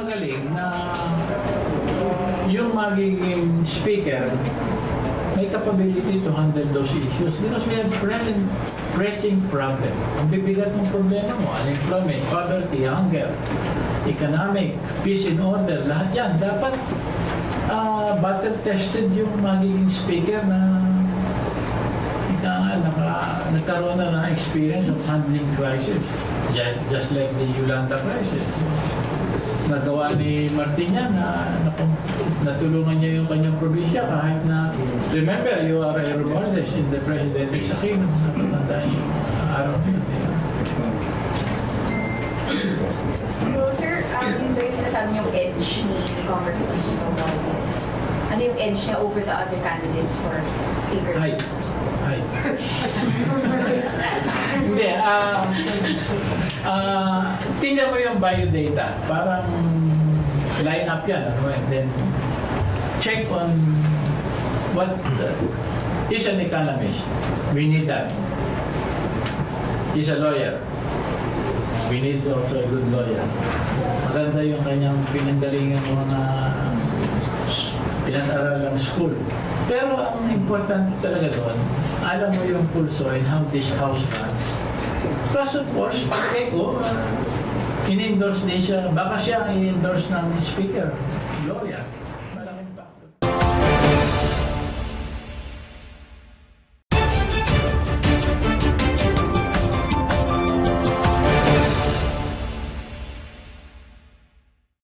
magaling na yung magiging speaker may capability to handle those issues because we have pressing problem. Ang bibigat ng problema mo, unemployment, poverty, hunger, economic, peace and order, lahat yan. Dapat battle-tested yung magiging speaker na nagkaroon na ng experience of handling crisis. Just like the Yolanda crisis. Nagawa ni Martin yan na natulungan niya yung kanyang probinsya kahit na, remember, you are a Romualdez in the president's akin. Natanda yung araw niya. So, sir, yung ba yung sinasabi niyong edge ni Congressman Romualdez? Ano yung edge niya over the other candidates for speaker? Hi. Hindi, tingnan mo yung biodata. Parang line up yan. And then, check on what is an economist. We need that. He's a lawyer. We need also a good lawyer. Maganda yung kanyang pinanggalingan mga pinag-aralang school. Pero ang important talaga doon, alam mo yung pulso and how this house runs. Plus of course, Eko, in-endorse din siya, baka siya i-endorse ng speaker.